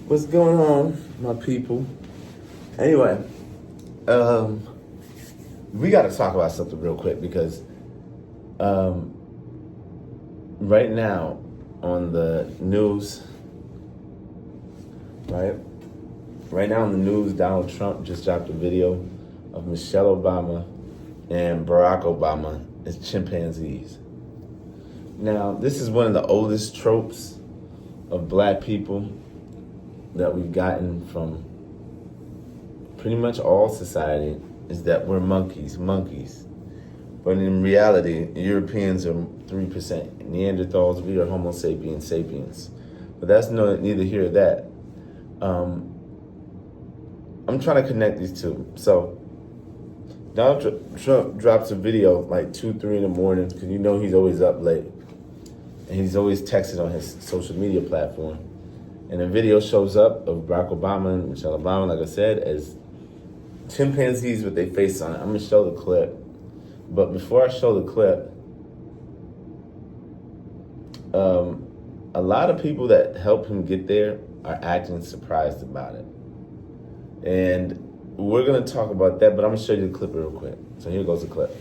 What's going on, my people? Anyway, we got to talk about something real quick because right now on the news, right now on the news, Donald Trump just dropped a video of Michelle Obama and Barack Obama as chimpanzees. Now, this is one of the oldest tropes of black people that we've gotten from pretty much all society, is that we're monkeys. But in reality, Europeans are 3%. Neanderthals, we are Homo sapiens. But that's neither here nor that. I'm trying to connect these two. So Donald Trump drops a video like 2, 3 in the morning, because you know he's always up late. And he's always texting on his social media platform. And a video shows up of Barack Obama and Michelle Obama, like I said, as chimpanzees with their face on it. I'm going to show the clip. But before I show the clip, a lot of people that helped him get there are acting surprised about it. And we're going to talk about that, but I'm going to show you the clip real quick. So here goes the clip.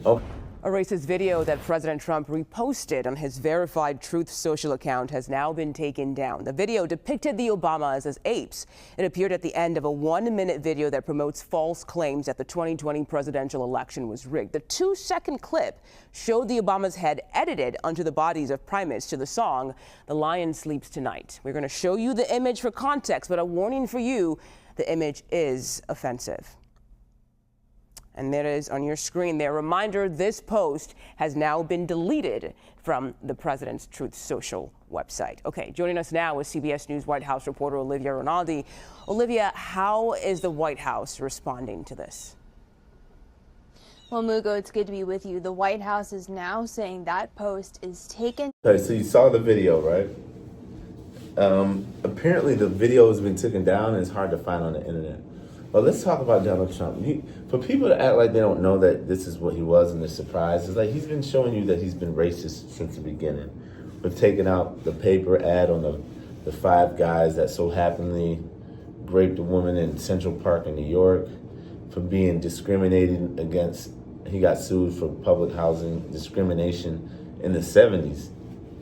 Okay. A racist video that President Trump reposted on his verified Truth Social account has now been taken down. The video depicted the Obamas as apes. It appeared at the end of a 1-minute video that promotes false claims that the 2020 presidential election was rigged. The 2-second clip showed the Obamas' head edited onto the bodies of primates to the song, "The Lion Sleeps Tonight." We're going to show you the image for context, but a warning for you, the image is offensive. And there it is on your screen there. Reminder, this post has now been deleted from the president's Truth Social website. Okay, joining us now is CBS News White House reporter Olivia Rinaldi. Olivia, how is the White House responding to this? Well, Mugo, it's good to be with you. The White House is now saying that post is taken. Okay, so you saw the video, right? Apparently the video has been taken down and it's hard to find on the internet. But let's talk about Donald Trump. For people to act like they don't know that this is what he was and they're surprised, it's like he's been showing you that he's been racist since the beginning. We've taken out the paper ad on the 5 guys that so happily raped a woman in Central Park in New York, for being discriminated against. He got sued for public housing discrimination in the 70s.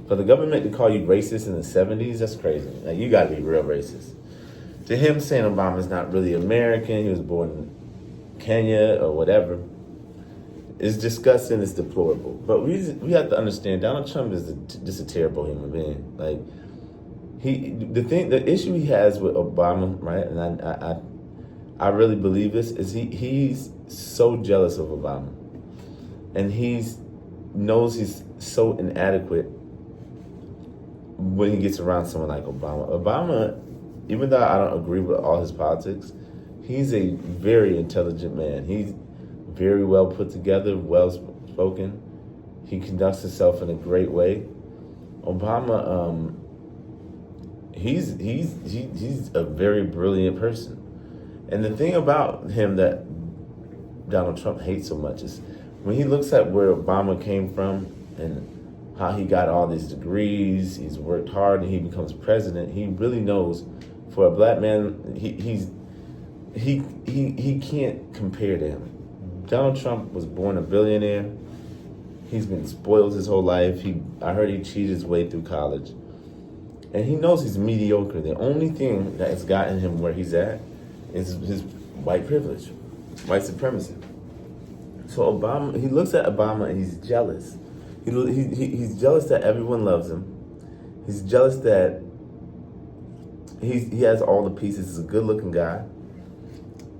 For the government to call you racist in the 70s, that's crazy. Like, you gotta be real racist. To him saying Obama's not really American, he was born in Kenya or whatever, is disgusting, it's deplorable. But we have to understand, Donald Trump is just a terrible human being. Like, the issue he has with Obama, right, and I really believe this, is he's so jealous of Obama. And knows he's so inadequate when he gets around someone like Obama. Obama, even though I don't agree with all his politics, he's a very intelligent man. He's very well put together, well spoken. He conducts himself in a great way. Obama, he's a very brilliant person. And the thing about him that Donald Trump hates so much is when he looks at where Obama came from and how he got all these degrees, he's worked hard, and he becomes president, he really knows, for a black man, he can't compare to him. Donald Trump was born a billionaire. He's been spoiled his whole life. I heard he cheated his way through college. And he knows he's mediocre. The only thing that has gotten him where he's at is his white privilege, white supremacy. So Obama, he looks at Obama and he's jealous. He's jealous that everyone loves him. He's jealous that he has all the pieces. He's a good-looking guy,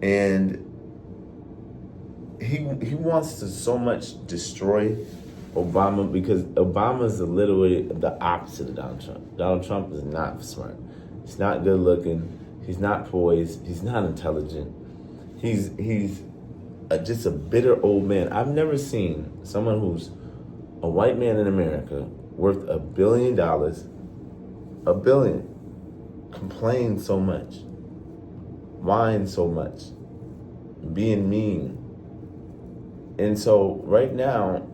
and he wants to so much destroy Obama, because Obama is literally the opposite of Donald Trump. Donald Trump is not smart. He's not good-looking. He's not poised. He's not intelligent. He's just a bitter old man. I've never seen someone who's a white man in America worth $1 billion, complain so much, whine so much, being mean. And so right now,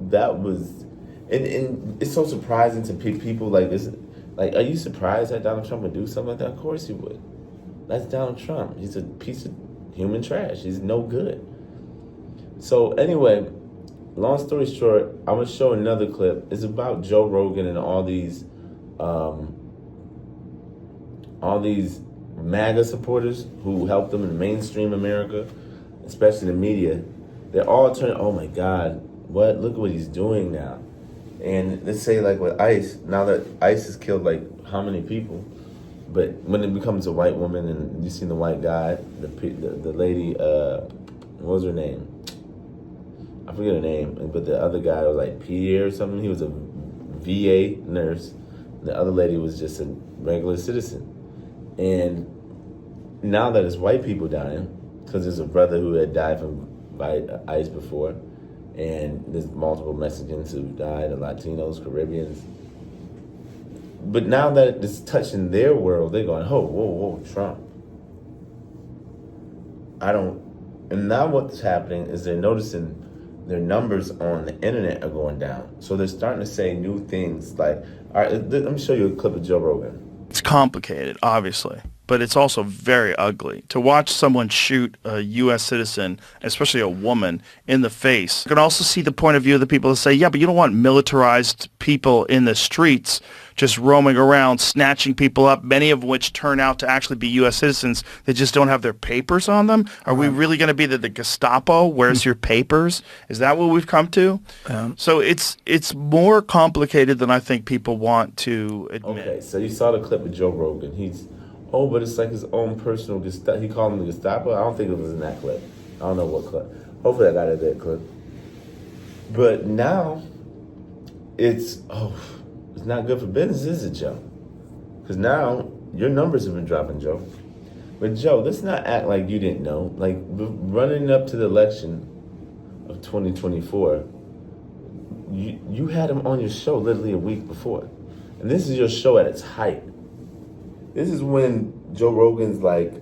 that was, and it's so surprising to people like this. Like, are you surprised that Donald Trump would do something like that? Of course he would. That's Donald Trump. He's a piece of human trash. He's no good. So anyway, long story short, I'm gonna show another clip. It's about Joe Rogan and all these MAGA supporters who helped them in mainstream America, especially the media. They're all turning, oh my God, what? Look at what he's doing now. And let's say like with ICE, now that ICE has killed like how many people, but when it becomes a white woman and you see the white guy, the lady, what was her name? I forget her name, but the other guy was like Pierre or something. He was a VA nurse. The other lady was just a regular citizen. And now that it's white people dying, because there's a brother who had died by ICE before, and there's multiple Mexicans who died, the Latinos, Caribbeans. But now that it's touching their world, they're going, oh, whoa, Trump. And now what's happening is they're noticing their numbers on the internet are going down. So they're starting to say new things like, all right, let me show you a clip of Joe Rogan. It's complicated, obviously, but it's also very ugly. To watch someone shoot a U.S. citizen, especially a woman, in the face. You can also see the point of view of the people that say, yeah, but you don't want militarized people in the streets just roaming around, snatching people up, many of which turn out to actually be U.S. citizens that just don't have their papers on them. Are we really going to be the Gestapo? Where's your papers? Is that what we've come to? So it's more complicated than I think people want to admit. Okay, so you saw the clip of Joe Rogan. But it's like his own personal Gestapo. He called him the Gestapo. I don't think it was in that clip. I don't know what clip. Hopefully I got it in that clip. But now, it's not good for business, is it, Joe? Because now your numbers have been dropping, Joe. But Joe, let's not act like you didn't know. Like running up to the election of 2024, you had him on your show literally a week before. And this is your show at its height. This is when Joe Rogan's like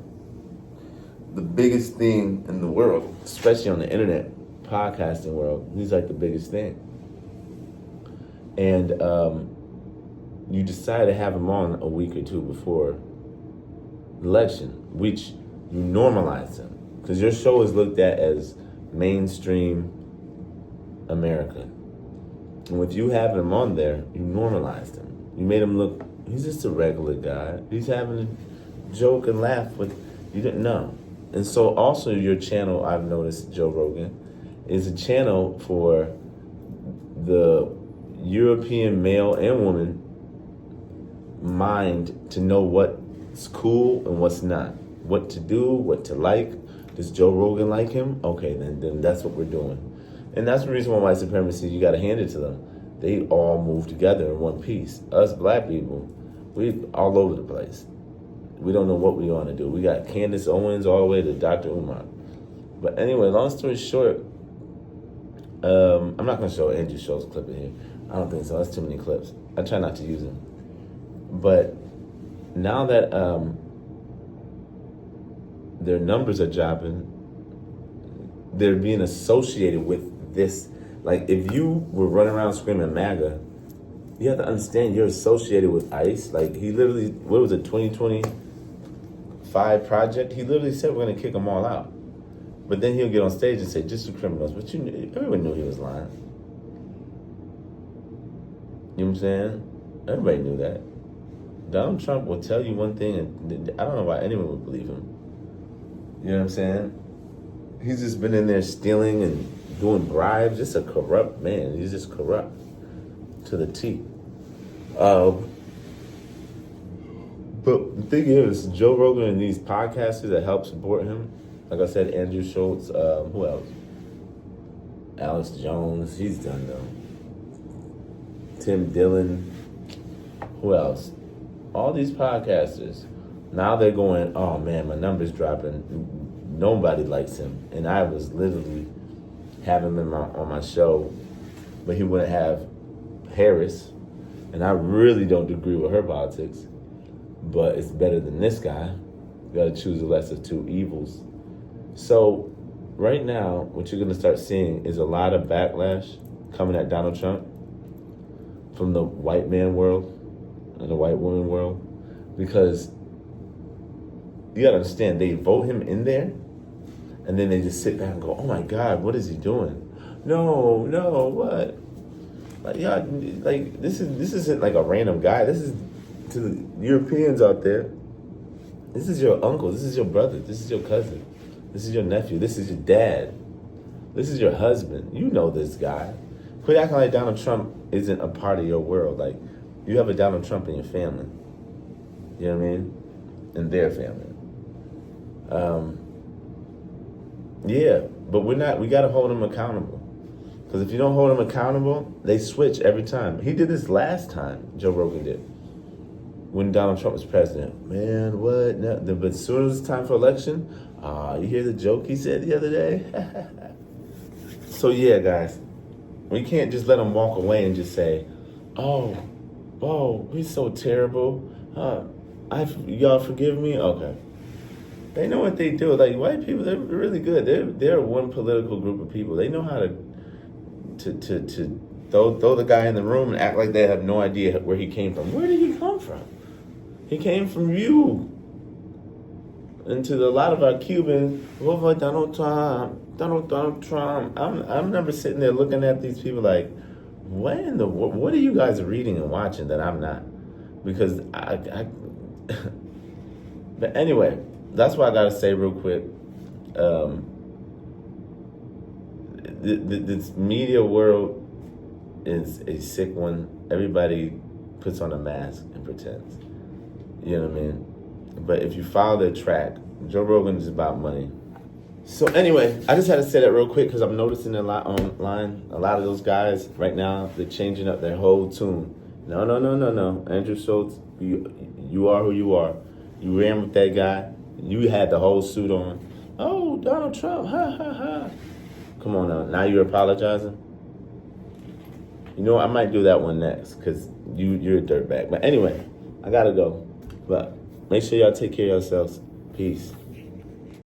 the biggest thing in the world, especially on the internet, podcasting world. He's like the biggest thing. And you decided to have him on a week or two before the election, which you normalized him. Because your show is looked at as mainstream America. And with you having him on there, you normalized him. You made him look, he's just a regular guy. He's having a joke and laugh, but you didn't know. And so also your channel, I've noticed, Joe Rogan, is a channel for the European male and woman mind to know what's cool and what's not. What to do, what to like. Does Joe Rogan like him? Okay, then that's what we're doing. And that's the reason why white supremacy, you got to hand it to them. They all move together in one piece. Us black people, we all over the place. We don't know what we want to do. We got Candace Owens all the way to Dr. Umar. But anyway, long story short, I'm not going to show Andrew Schultz's clip in here. I don't think so. That's too many clips. I try not to use them. But now that their numbers are dropping, they're being associated with this. Like, if you were running around screaming MAGA, you have to understand you're associated with ICE. Like, he literally, what was it, 2025 project? He literally said we're going to kick them all out. But then he'll get on stage and say, just the criminals. But everyone knew he was lying. You know what I'm saying? Everybody knew that. Donald Trump will tell you one thing, and I don't know why anyone would believe him. You know what I'm saying? He's just been in there stealing and doing bribes. Just a corrupt man. He's just corrupt to the T. But the thing is, Joe Rogan and these podcasters that help support him, like I said, Andrew Schultz, who else? Alex Jones, he's done though. Tim Dillon, who else? All these podcasters, now they're going, oh man, my number's dropping. Nobody likes him. And I was literally having him on my show, but he wouldn't have Harris. And I really don't agree with her politics, but it's better than this guy. You got to choose the lesser of two evils. So right now, what you're going to start seeing is a lot of backlash coming at Donald Trump from the white man world and the white woman world, because you got to understand, they vote him in there and then they just sit back and go, oh my God, what is he doing? No, what? Like, yeah, like this isn't like a random guy. This is, to the Europeans out there, this is your uncle, this is your brother, this is your cousin, this is your nephew, this is your dad, this is your husband. You know this guy. Quit acting like Donald Trump isn't a part of your world. Like, you have a Donald Trump in your family. You know what I mean? In their family. Yeah, but we got to hold them accountable. Because if you don't hold them accountable, they switch every time. He did this last time, Joe Rogan did, when Donald Trump was president. Man, what? No, but as soon as it's time for election, you hear the joke he said the other day? So yeah, guys, we can't just let him walk away and just say, oh, he's so terrible. Y'all forgive me? Okay. They know what they do. Like, white people, they're really good. They're one political group of people. They know how to throw the guy in the room and act like they have no idea where he came from. Where did he come from? He came from you. And to a lot of our Cubans, oh, Donald Trump. I'm never sitting there looking at these people like, what are you guys reading and watching that I'm not? Because but anyway, that's what I gotta say real quick. This media world is a sick one. Everybody puts on a mask and pretends. You know what I mean? But if you follow their track, Joe Rogan is about money. So anyway, I just had to say that real quick because I'm noticing a lot online. A lot of those guys right now, they're changing up their whole tune. No. Andrew Schultz, you are who you are. You ran with that guy. You had the whole suit on. Oh, Donald Trump, ha. Come on now. Now you're apologizing? You know, I might do that one next because you're a dirtbag. But anyway, I got to go. But make sure y'all take care of yourselves. Peace.